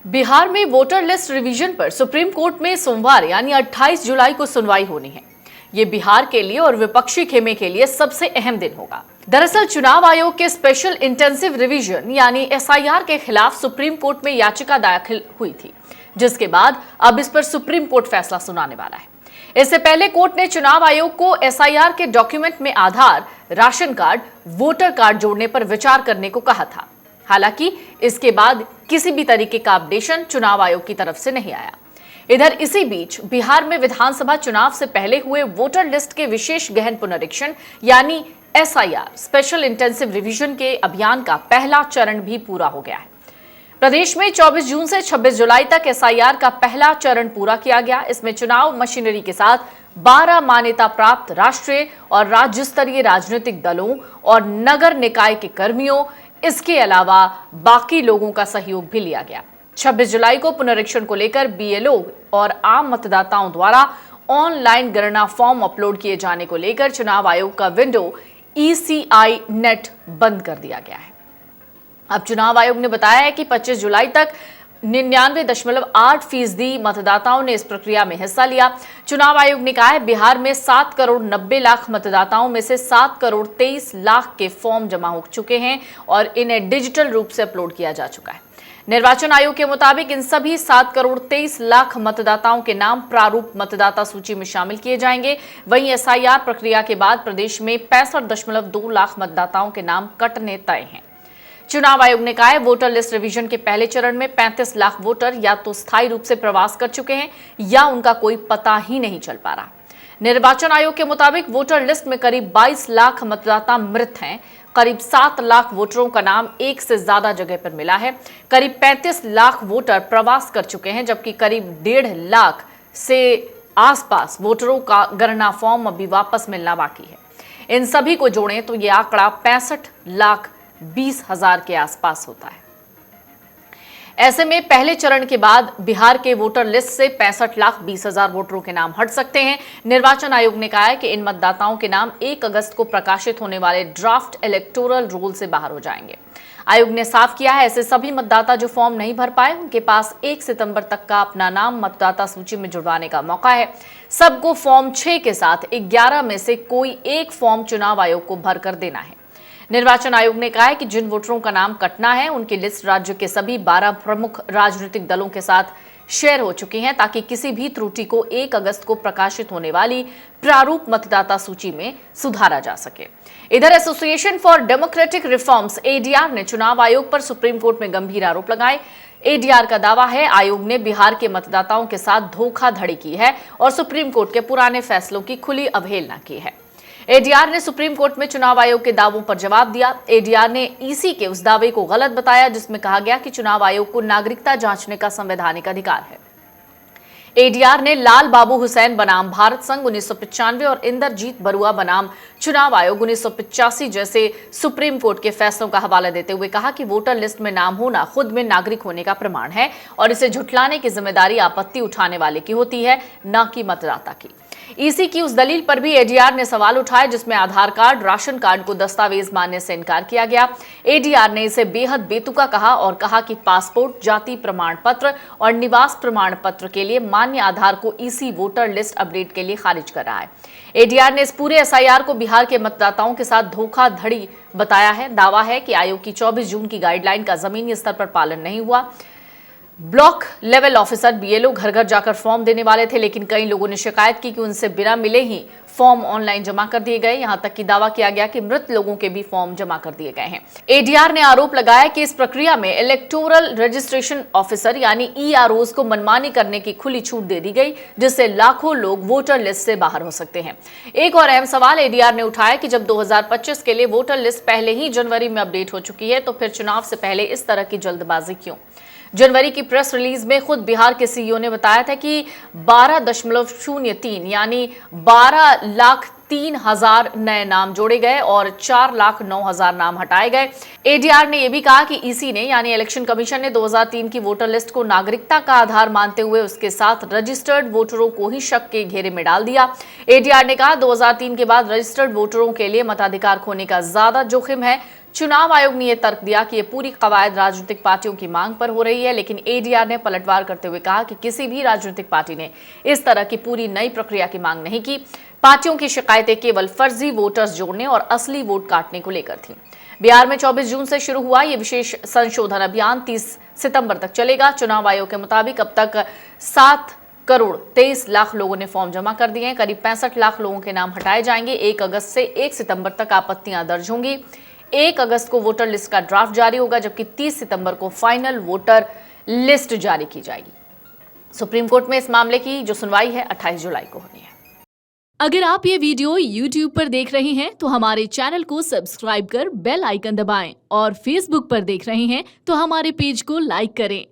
बिहार में voter list revision पर supreme court में सोमवार यानी 28 जुलाई को सुनवाई होनी है। ये बिहार के लिए और विपक्षी खेमे के लिए सबसे अहम दिन होगा। दरअसल चुनाव आयोग के स्पेशल इंटेंसिव रिवीजन यानी एसआईआर के खिलाफ सुप्रीम कोर्ट में याचिका दाखिल हुई थी, जिसके बाद अब इस पर सुप्रीम कोर्ट फैसला सुनाने वाला है। इससे पहले कोर्ट ने चुनाव आयोग को एसआईआर के डॉक्यूमेंट में आधार, राशन कार्ड, वोटर कार्ड जोड़ने पर विचार करने को कहा था। हालांकि इसके बाद किसी भी तरीके का अपडेशन चुनाव आयोग की तरफ से नहीं आया। इधर इसी बीच बिहार में विधानसभा चुनाव से पहले हुए वोटर लिस्ट के विशेष गहन पुनरीक्षण यानी एसआईआर स्पेशल इंटेंसिव रिवीजन के अभियान का पहला चरण भी पूरा हो गया है। प्रदेश में 24 जून से 26 जुलाई तक एसआईआर का पहला चरण पूरा किया गया। इसमें चुनाव मशीनरी के साथ 12 मान्यता प्राप्त राष्ट्रीय और राज्य स्तरीय राजनीतिक दलों और नगर निकाय के कर्मियों, इसके अलावा बाकी लोगों का सहयोग भी लिया गया। 26 जुलाई को पुनरीक्षण को लेकर बीएलओ और आम मतदाताओं द्वारा ऑनलाइन गणना फॉर्म अपलोड किए जाने को लेकर चुनाव आयोग का विंडो ईसीआई नेट बंद कर दिया गया है। अब चुनाव आयोग ने बताया है कि 25 जुलाई तक 99.8% मतदाताओं ने इस प्रक्रिया में हिस्सा लिया। चुनाव आयोग ने कहा है बिहार में 7 करोड़ 90 लाख मतदाताओं में से 7 करोड़ 23 लाख के फॉर्म जमा हो चुके हैं और इन्हें डिजिटल रूप से अपलोड किया जा चुका है। निर्वाचन आयोग के मुताबिक इन सभी 7 करोड़ 23 लाख मतदाताओं के नाम प्रारूप मतदाता सूची में शामिल किए जाएंगे। वहीं एसआईआर प्रक्रिया के बाद प्रदेश में 65.2 लाख मतदाताओं के नाम कटने तय हैं। चुनाव आयोग ने कहा है वोटर लिस्ट रिवीजन के पहले चरण में 35 लाख वोटर या तो स्थायी रूप से प्रवास कर चुके हैं या उनका कोई पता ही नहीं चल पा रहा। निर्वाचन आयोग के मुताबिक वोटर लिस्ट में करीब 22 लाख मतदाता मृत हैं। करीब 7 लाख वोटरों का नाम एक से ज्यादा जगह पर मिला है। करीब 35 लाख वोटर प्रवास कर चुके हैं, जबकि करीब 1.5 लाख से आसपास वोटरों का गणना फॉर्म अभी वापस मिलना बाकी है। इन सभी को जोड़ें तो यह आंकड़ा 65,20,000 के आसपास होता है। ऐसे में पहले चरण के बाद बिहार के वोटर लिस्ट से 65,20,000 वोटरों के नाम हट सकते हैं। निर्वाचन आयोग ने कहा है कि इन मतदाताओं के नाम 1 अगस्त को प्रकाशित होने वाले ड्राफ्ट इलेक्टोरल रोल से बाहर हो जाएंगे। आयोग ने साफ किया है ऐसे सभी मतदाता जो फॉर्म नहीं भर पाए उनके पास 1 सितंबर तक का अपना नाम मतदाता सूची में जुड़वाने का मौका है। सबको फॉर्म 6 के साथ 11 में से कोई एक फॉर्म चुनाव आयोग को भरकर देना है। निर्वाचन आयोग ने कहा है कि जिन वोटरों का नाम कटना है उनकी लिस्ट राज्य के सभी 12 प्रमुख राजनीतिक दलों के साथ शेयर हो चुकी हैं, ताकि किसी भी त्रुटि को 1 अगस्त को प्रकाशित होने वाली प्रारूप मतदाता सूची में सुधारा जा सके। इधर association for democratic reforms ADR ने चुनाव आयोग पर सुप्रीम कोर्ट में गंभीर आरोप लगाए। एडीआर का दावा है आयोग ने बिहार के मतदाताओं के साथ धोखाधड़ी की है और सुप्रीम कोर्ट के पुराने फैसलों की खुली अवहेलना की है। एडीआर ने सुप्रीम कोर्ट में चुनाव आयोग के दावों पर जवाब दिया। एडीआर ने ईसी के उस दावे को गलत बताया जिसमें कहा गया कि चुनाव आयोग को नागरिकता जांचने का संवैधानिक अधिकार है। एडीआर ने लाल बाबू हुसैन बनाम भारत संघ 1995 और इंदरजीत बरुआ बनाम चुनाव आयोग 1985 जैसे सुप्रीम कोर्ट के फैसलों का हवाला देते हुए कहा कि वोटर लिस्ट में नाम होना खुद में नागरिक होने का प्रमाण है और इसे झुठलाने की जिम्मेदारी आपत्ति उठाने वाले की होती है, न कि मतदाता की। ईसी की उस दलील पर भी एडीआर ने सवाल उठाए जिसमें आधार कार्ड, राशन कार्ड को दस्तावेज मानने से इनकार किया गया। एडीआर ने इसे बेहद बेतुका कहा और कहा कि पासपोर्ट, जाति प्रमाण पत्र और निवास प्रमाण पत्र के लिए मान्य आधार को ईसी वोटर लिस्ट अपडेट के लिए खारिज कर रहा है। एडीआर ने इस पूरे एसआईआर को बिहार के मतदाताओं के साथ धोखाधड़ी बताया है। दावा है कि आयोग की 24 जून की गाइडलाइन का जमीनी स्तर पर पालन नहीं हुआ। ब्लॉक लेवल ऑफिसर बीएलओ घर घर जाकर फॉर्म देने वाले थे, लेकिन कई लोगों ने शिकायत की कि उनसे बिना मिले ही फॉर्म ऑनलाइन जमा कर दिए गए। यहां तक कि दावा किया गया कि मृत लोगों के भी फॉर्म जमा कर दिए गए हैं। एडीआर ने आरोप लगाया कि इस प्रक्रिया में इलेक्टोरल रजिस्ट्रेशन ऑफिसर यानी ईआरओज को मनमानी करने की खुली छूट दे दी गई, जिससे लाखों लोग वोटर लिस्ट से बाहर हो सकते हैं। एक और अहम सवाल एडीआर ने उठाया कि जब 2025 के लिए वोटर लिस्ट पहले ही जनवरी में अपडेट हो चुकी है तो फिर चुनाव से पहले इस तरह की जल्दबाजी क्यों? जनवरी की प्रेस रिलीज में खुद बिहार के सीईओ ने बताया था कि 12.03 यानी 12,03,000 नए नाम जोड़े गए और 4,09,000 नाम हटाए गए। एडीआर ने यह भी कहा कि ईसी ने यानी इलेक्शन कमीशन ने 2003 की वोटर लिस्ट को नागरिकता का आधार मानते हुए उसके साथ रजिस्टर्ड वोटरों को ही शक के घेरे में डाल दिया। एडीआर ने कहा 2003 के बाद रजिस्टर्ड वोटरों के लिए मताधिकार खोने का ज्यादा जोखिम है। चुनाव आयोग ने यह तर्क दिया कि ये पूरी कवायद राजनीतिक पार्टियों की मांग पर हो रही है, लेकिन एडीआर ने पलटवार करते हुए कहा कि किसी भी राजनीतिक पार्टी ने इस तरह की पूरी नई प्रक्रिया की मांग नहीं की। पार्टियों की शिकायतें केवल फर्जी वोटर्स जोड़ने और असली वोट काटने को लेकर थी। बिहार में 24 जून से शुरू हुआ ये विशेष संशोधन अभियान 30 सितंबर तक चलेगा। चुनाव आयोग के मुताबिक अब तक 7 करोड़ 23 लाख लोगों ने फॉर्म जमा कर दिए हैं। करीब 65 लाख लोगों के नाम हटाए जाएंगे। 1 अगस्त से 1 सितंबर तक आपत्तियां दर्ज होंगी। 1 अगस्त को वोटर लिस्ट का ड्राफ्ट जारी होगा, जबकि 30 सितंबर को फाइनल वोटर लिस्ट जारी की जाएगी। सुप्रीम कोर्ट में इस मामले की जो सुनवाई है 28 जुलाई को होनी है। अगर आप ये वीडियो YouTube पर देख रहे हैं तो हमारे चैनल को सब्सक्राइब कर बेल आइकन दबाएं और Facebook पर देख रहे हैं तो हमारे पेज को लाइक करें।